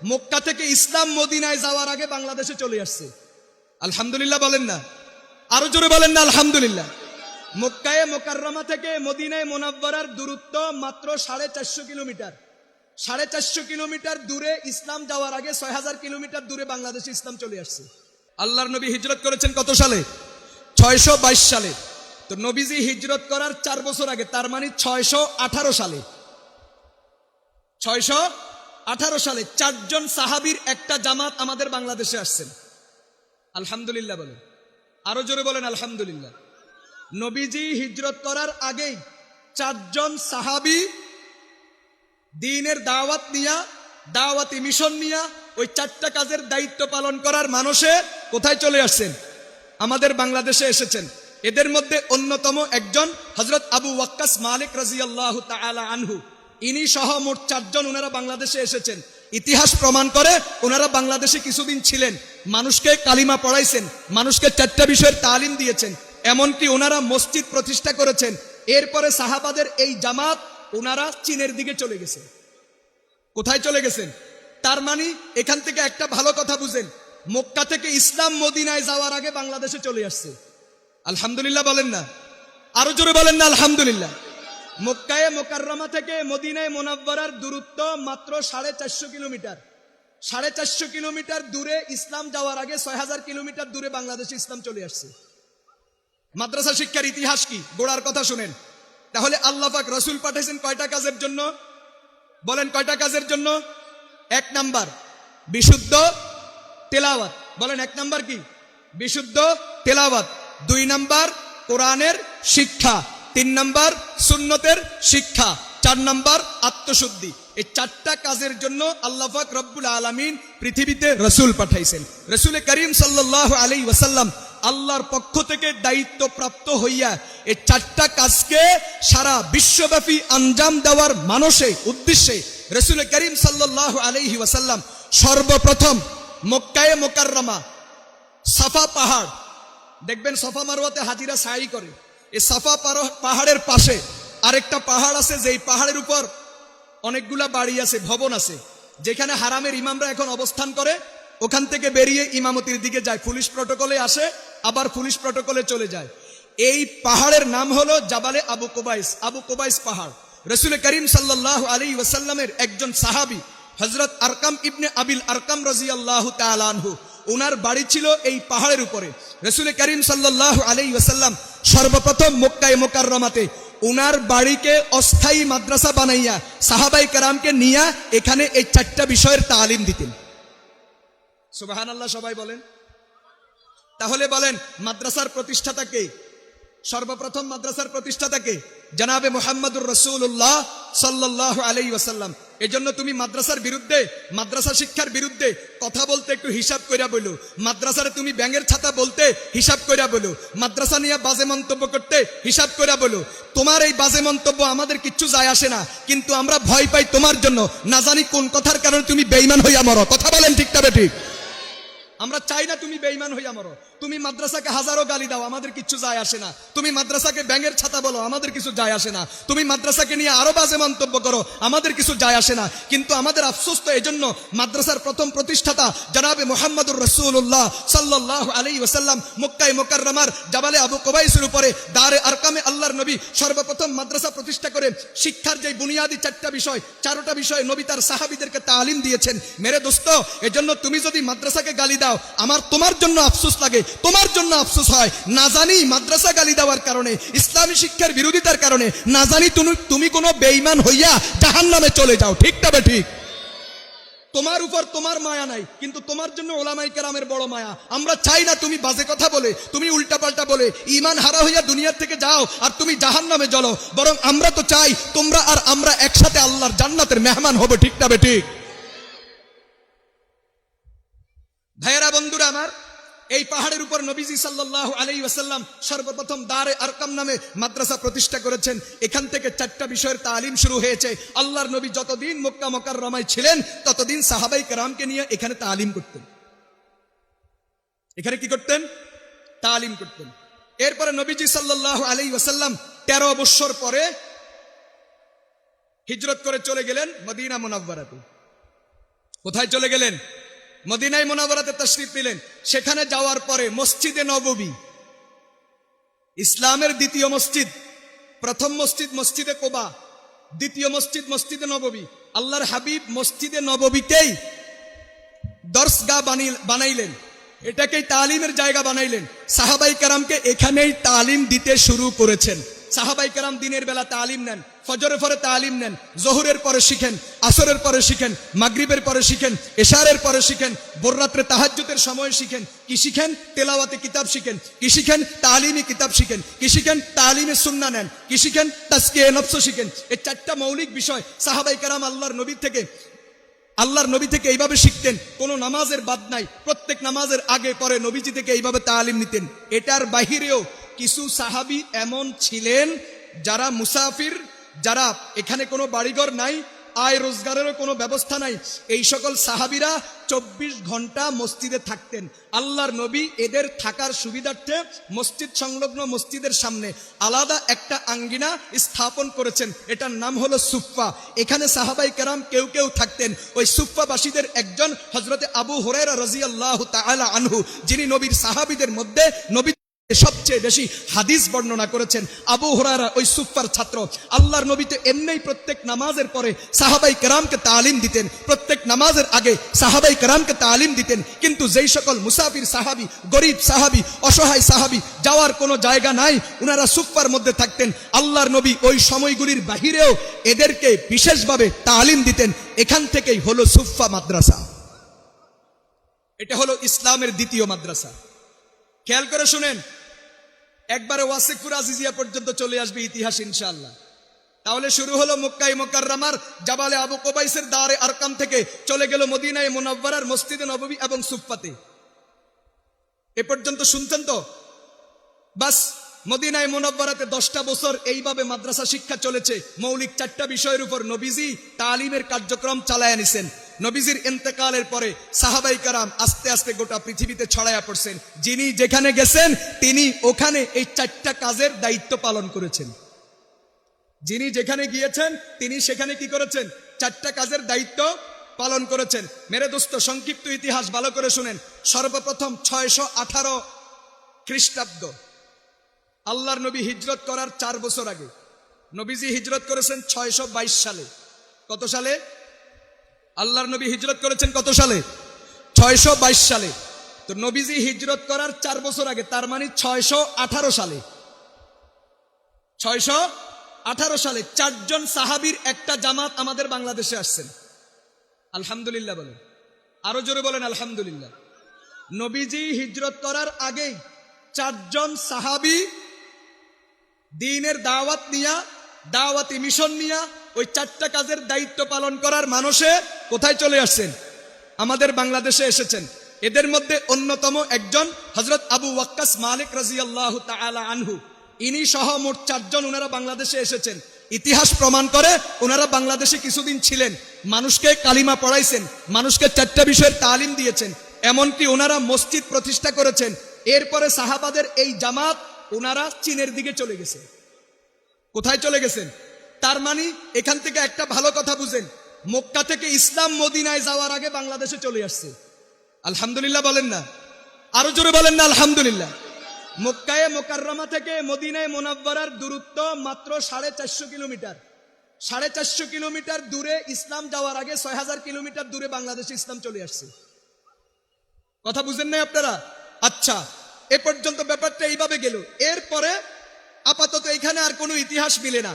মক্কা থেকে ইসলাম মদিনায় যাওয়ার আগে বাংলাদেশে চলে আসছে। আলহামদুলিল্লাহ বলেন না, আরো জোরে বলেন না আলহামদুলিল্লাহ। মক্কায়ে মোকাররমা থেকে মদিনায় মুনাওয়ারার দূরত্ব মাত্র 450 কিলোমিটার। 450 কিলোমিটার দূরে ইসলাম যাওয়ার আগে 6000 কিলোমিটার দূরে বাংলাদেশে ইসলাম চলে আসছে। আল্লাহর নবী হিজরত করেছেন কত সালে? 622 সালে। তো নবীজি হিজরত করার 4 বছর আগে, তার মানে 618 সালে, 618 সালে 4 জন সাহাবীর একটা জামাত আমাদের বাংলাদেশে আসছেন। আলহামদুলিল্লাহ বলেন, আরো জোরে বলেন আলহামদুলিল্লাহ। নবীজি হিজরত করার আগেই 4 জন সাহাবী দ্বীনের দাওয়াত নিয়া, দাওয়াতি মিশন নিয়া ওই 4টা কাজের দায়িত্ব পালন করার মানসে কোথায় চলে আসছেন? আমাদের বাংলাদেশে এসেছেন। এদের মধ্যে অন্যতম একজন হযরত আবু ওয়াক্কাস মালিক রাদিয়াল্লাহু তাআলা আনহু, ইনি সহ মোট 4 জন ওনারা বাংলাদেশে এসেছেন। ইতিহাস প্রমাণ করে ওনারা বাংলাদেশে কিছুদিন ছিলেন, মানুষকে কালিমা পড়াইছেন, মানুষকে 4টা বিষয়ের তালিম দিয়েছেন, এমনকি ওনারা মসজিদ প্রতিষ্ঠা করেছেন। এরপরে সাহাবাদের এই জামাত ওনারা চীনের দিকে চলে গেছেন। কোথায় চলে গেছেন? তার মানে এখান থেকে একটা ভালো কথা বুঝেন, মক্কা থেকে ইসলাম মদিনায় যাওয়ার আগে বাংলাদেশে চলে আসছে। আলহামদুলিল্লাহ বলেন না, আরো জোরে বলেন না আলহামদুলিল্লাহ। মক্কায়ে মোকাররমা থেকে মদিনায় মুনাওয়ারার দূরত্ব মাত্র 450 কিলোমিটার। 450 কিলোমিটার দূরে ইসলাম যাওয়ার আগে 6000 কিলোমিটার দূরে বাংলাদেশে ইসলাম চলে আসছে। মাদ্রাসা শিক্ষার ইতিহাস কি, গোড়ার কথা শুনেন। তাহলে আল্লাহ পাক রাসূল পাঠাইছেন কয়টা কাজের জন্য? বলেন কয়টা কাজের জন্য? 1 নাম্বার বিশুদ্ধ তেলাওয়াত। বলেন 1 নাম্বার কি? বিশুদ্ধ তেলাওয়াত। 2 নাম্বার কোরআনের শিক্ষা। 3 নাম্বার সুন্নতের শিক্ষা। 4 নাম্বার আত্মশুদ্ধি। এই 4টা কাজের জন্য আল্লাহ পাক রব্বুল আলামিন পৃথিবীতে রাসূল পাঠাইছেন। রাসূল করিম সাল্লাল্লাহু আলাইহি ওয়াসাল্লাম আল্লাহর পক্ষ থেকে দায়িত্ব প্রাপ্ত হইয়া এই 4টা কাজকে সারা বিশ্বব্যাপী আঞ্জাম দেওয়ার মানসে উদ্দেশ্যে রাসূল করিম সাল্লাল্লাহু আলাইহি ওয়াসাল্লাম সর্বপ্রথম মক্কায়ে মুকাররমা সাফা পাহাড়, দেখবেন সাফা মারওয়াতে হাজিরা সাই করে, এই সাফা পাহাড়ের পাশে আরেকটা পাহাড় আছে, যেই পাহাড়ের উপর অনেকগুলা বাড়ি আছে, ভবন আছে, যেখানে হারামের ইমামরা এখন অবস্থান করে। ওখান থেকে বেরিয়ে ইমামতির দিকে যায়, পুলিশ প্রটোকলে আসে, আবার পুলিশ প্রটোকলে চলে যায়। এই পাহাড়ের নাম হলো জাবালে আবু কুবাইস, আবু কুবাইস পাহাড়। রাসূল করিম সাল্লাল্লাহু আলাইহি ওয়াসাল্লামের একজন সাহাবী হযরত আরকাম ইবনে আবিল আরকাম রাদিয়াল্লাহু তাআলা আনহু, ওনার বাড়ি ছিল এই পাহাড়ের উপরে। রাসূল করিম সাল্লাল্লাহু আলাইহি ওয়াসাল্লাম সর্বপ্রথম মক্কায়ে মুকাররমাতে ওনার বাড়িকে অস্থায়ী মাদ্রাসা বানাইয়া সাহাবায়ে কেরামকে নিয়ে এখানে এই 4টা বিষয়ের তালিম দিতেন। সুবহানাল্লাহ, সবাই বলেন। তাহলে বলেন মাদ্রাসার প্রতিষ্ঠাতা কে? সর্বপ্রথম মাদ্রাসার প্রতিষ্ঠাতা কে? জনাবে মুহাম্মদুর রাসূলুল্লাহ সাল্লাল্লাহু আলাইহি ওয়াসাল্লাম। এজন্য তুমি মাদ্রাসার বিরুদ্ধে, মাদ্রাসা শিক্ষার বিরুদ্ধে কথা বলতে একটু হিসাব কইরা বলো। মাদ্রাসারে তুমি ব্যাঙের ছাতা বলতে হিসাব কইরা বলো। মাদ্রাসা নিয়ে বাজে মন্তব্য করতে হিসাব কইরা বলো। তোমার এই বাজে মন্তব্য আমাদের কিচ্ছু যায় আসে না, কিন্তু আমরা ভয় পাই তোমার জন্য, না জানি কোন কথার কারণে তুমি বেঈমান হইয়া মরো। কথা বলেন ঠিক তবে ঠিক। আমরা চাই না তুমি বেঈমান হইয়া মরো। তুমি মাদ্রাসাকে হাজারো গালি দাও, আমাদের কিছু যায় আসে না। তুমি মাদ্রাসাকে ব্যাঙের ছাতা বলো, আমাদের কিছু যায় আসে না। তুমি মাদ্রাসাকে নিয়ে আরো বাজে মন্তব্য করো, আমাদের কিছু যায় আসে না। কিন্তু আমাদের আফসোস তো এজন্য, মাদ্রাসার প্রথম প্রতিষ্ঠাতা জনাবে মুহাম্মদুর রাসূলুল্লাহ সাল্লাল্লাহু আলাইহি ওয়াসাল্লাম মক্কায়ে মুকাররমার জাবালে আবু কুবাইসের উপরে দারে আরকামে আল্লাহর নবী সর্বপ্রথম মাদ্রাসা প্রতিষ্ঠা করে শিক্ষার যে বুনিয়াদি 4টা বিষয়, 4টা বিষয় নবী তার সাহাবীদেরকে তালিম দিয়েছেন। মেরে দোস্ত, এজন্য তুমি যদি মাদ্রাসাকে গালি দাও, আমার তোমার জন্য আফসোস লাগে, তোমার জন্য আফসোস হয়। না জানি মাদ্রাসা গালি দেওয়ার কারণে, ইসলামী শিক্ষার বিরোধিতার কারণে না জানি তুমি কোনো বেঈমান হইয়া জাহান্নামে চলে যাও। ঠিক তবে ঠিক। তোমার উপর তোমার মায়া নাই, কিন্তু তোমার জন্য ওলামায়ে কেরামের বড় মায়া। আমরা চাই না তুমি বাজে কথা বলে, তুমি উল্টাপাল্টা বলে ঈমান হারা হইয়া দুনিয়া থেকে যাও আর তুমি জাহান্নামে জ্বলো। বরং আমরা তো চাই তোমরা আর আমরা একসাথে আল্লাহর জান্নাতের মেহমান হব। ঠিক তবে ঠিক। ভাইয়েরা, বন্ধুরা আমার, এই পাহাড়ের উপর নবীজি সাল্লাল্লাহু আলাইহি ওয়াসাল্লাম সর্বপ্রথম দারে আরকাম নামে মাদ্রাসা প্রতিষ্ঠা করেছেন। এখান থেকে 4টা বিষয়ের তালিম শুরু হয়েছে। আল্লাহর নবী যতদিন মক্কা মুকাররমায় ছিলেন ততদিন সাহাবায়ে কেরামকে নিয়ে এখানে তালিম করতেন। এখানে কি করতেন? তালিম করতেন। এরপরে নবীজি সাল্লাল্লাহু আলাইহি ওয়াসাল্লাম 13 বছর পরে হিজরত করে চলে গেলেন মদিনা মুনাওয়ারাতে। কোথায় চলে গেলেন? মদিনায় মুনাওয়ারাতে তাশরিফ নিলেন। সেখানে যাওয়ার পরে মসজিদে নববী, ইসলামের দ্বিতীয় মসজিদ, প্রথম মসজিদ মসজিদে কোবা, দ্বিতীয় মসজিদ মসজিদে নববী। আল্লাহর হাবিব মসজিদে নববীকেই দরসগাহ বানাইলেন, এটাকেই তালিমের জায়গা বানাইলেন। সাহাবাই কেরামকে এখানেই তালিম দিতে শুরু করেছেন। সাহাবাই কেরাম দিনের বেলা তালিম নেন, ফজরের পরে তালিম নেন, জোহরের পরে শিখেন, আসরের পরে শিখেন, মাগরিবের পরে শিখেন, এশারের পরে শিখেন, ভোর রাত্রে তাহাজ্জুদের সময় শিখেন। কি শিখেন? তেলাওয়াতে কিতাব শিখেন। কি শিখেন? তালিমি কিতাব শিখেন। কি শিখেন? তালিমে সুন্নাহ নেন। কি শিখেন? তাজকিয়ে নফস শিখেন। এই চারটা মৌলিক বিষয় সাহাবাই কেরাম আল্লাহর নবী থেকে এইভাবে শিখতেন। কোনো নামাজের বাদ নাই, প্রত্যেক নামাজের আগে পরে নবীজি থেকে এইভাবে তালিম নিতেন। এটার বাহিরেও কিছু সাহাবী এমন ছিলেন যারা মুসাফির, যারা এখানে কোনো বাড়িঘর নাই, আয় রোজগারেরও কোনো ব্যবস্থা নাই, এই সকল সাহাবীরা 24 ঘন্টা মসজিদে থাকতেন। আল্লাহর নবী এদের থাকার সুবিধার্থে মসজিদ সংলগ্ন মসজিদের সামনে আলাদা একটা আঙ্গিনা স্থাপন করেছেন, এটার নাম হলো সুফফা। এখানে সাহাবাই কেরাম কেউ কেউ থাকতেন। ওই সুফফাবাসীদের একজন হযরতে আবু হুরায়রা রাদিয়াল্লাহু তাআলা আনহু, যিনি নবীর সাহাবীদের মধ্যে নবী সবচেয়ে বেশি হাদিস বর্ণনা করেছেন। আবু হুরায়রা ওই সুফফার ছাত্র। আল্লাহর নবী তো এমনি প্রত্যেক নামাজের পরে সাহাবাই কেরামকে তালিম দিতেন, প্রত্যেক নামাজের আগে সাহাবাই কেরামকে তালিম দিতেন। কিন্তু যেই সকল মুসাফির সাহাবী, গরিব সাহাবী, অসহায় সাহাবী, যাওয়ার কোনো জায়গা নাই, উনারা সুফফার মধ্যে থাকতেন। আল্লাহর নবী ওই সময়গুলির বাহিরেও এদেরকে বিশেষভাবে তালিম দিতেন। এখান থেকেই হলো সুফফা মাদ্রাসা। এটা হলো ইসলামের দ্বিতীয় মাদ্রাসা। খেয়াল করে শুনেন, একবারে ওয়াসিকপুর আজিজিয়া পর্যন্ত চলে আসবে ইতিহাস ইনশাআল্লাহ। তাহলে শুরু হলো মক্কায়ে মুকাররমার জাবালে আবু কুবাইসের দারে আরকাম থেকে, চলে গেল মদিনায়ে মুনাওয়ারার মসজিদে নববী এবং সুফফাতে। এ পর্যন্ত শুনছেন তো? বাস মদিনায়ে মুনাওয়ারাতে 10টা বছর এইভাবে মাদ্রাসা শিক্ষা চলেছে। মৌলিক 4টা বিষয়ের উপর নবীজি তালিমের কার্যক্রম চালায়া নিছেন। নবীজির ইন্তেকালের পরে সাহাবাই কেরাম আস্তে আস্তে গোটা পৃথিবীতে ছড়ায়া পড়ছেন। যিনি যেখানে গেছেন তিনি ওখানে এই 4টা কাজের দায়িত্ব পালন করেছেন। যিনি যেখানে গিয়েছেন তিনি সেখানে কি করেছেন? 4টা কাজের দায়িত্ব পালন করেছেন। মেরে দোস্ত, সংক্ষিপ্ত ইতিহাস ভালো করে শুনেন। সর্বপ্রথম 618 খ্রিস্টাব্দ, আল্লাহর নবী হিজরত করার 4 বছর আগে, নবীজি হিজরত করেছেন 622 সালে। কত সালে? আল্লাহর নবী হিজরত করেছেন কত সালে? 622 সালে। তো নবীজি হিজরত করার 4 বছর আগে, তার মানে 618 সালে, 618 সালে 4 জন সাহাবীর একটা জামাত আমাদের বাংলাদেশে আসছেন। আলহামদুলিল্লাহ বলেন, আরো জোরে বলেন আলহামদুলিল্লাহ। নবীজি হিজরত করার আগেই 4 জন সাহাবী দ্বীনের দাওয়াত নিয়া, দাওয়াতি মিশন নিয়া ওই 4টা কাজের দায়িত্ব পালন করার মানুষে কোথায় চলে আসছেন? আমাদের বাংলাদেশে এসেছেন। এদের মধ্যে অন্যতম একজন হযরত আবু ওয়াক্কাস মালিক রাদিয়াল্লাহু তাআলা আনহু, ইনি সহ মোট 4 জন ওনারা বাংলাদেশে এসেছেন। ইতিহাস প্রমাণ করে ওনারা বাংলাদেশে কিছুদিন ছিলেন, মানুষকে কালিমা পড়াইছেন, মানুষকে 4টা বিষয়ের তালিম দিয়েছেন, এমনকি ওনারা মসজিদ প্রতিষ্ঠা করেছেন। এরপরে সাহাবাদের এই জামাত ওনারা চীনের দিকে চলে গেছে। কোথায় চলে গেছেন? তার মানে এখান থেকে একটা ভালো কথা বুঝেন, মক্কা থেকে ইসলাম মদিনায় যাওয়ার আগে বাংলাদেশে চলে আসছে। আলহামদুলিল্লাহ বলেন না? আরো জোরে বলেন না আলহামদুলিল্লাহ। মক্কায়ে মুকাররমা থেকে মদিনায়ে মুনাওয়ারার দূরত্ব মাত্র 450 কিলোমিটার। 450 কিলোমিটার দূরে ইসলাম যাওয়ার আগে 6000 কিলোমিটার দূরে বাংলাদেশে ইসলাম চলে আসছে। কথা বুঝেন নাই আপনারা? আচ্ছা, এ পর্যন্ত ব্যাপারটা এইভাবে গেল। এরপরে আপাতত এখানে আর কোনো ইতিহাস মিলে না।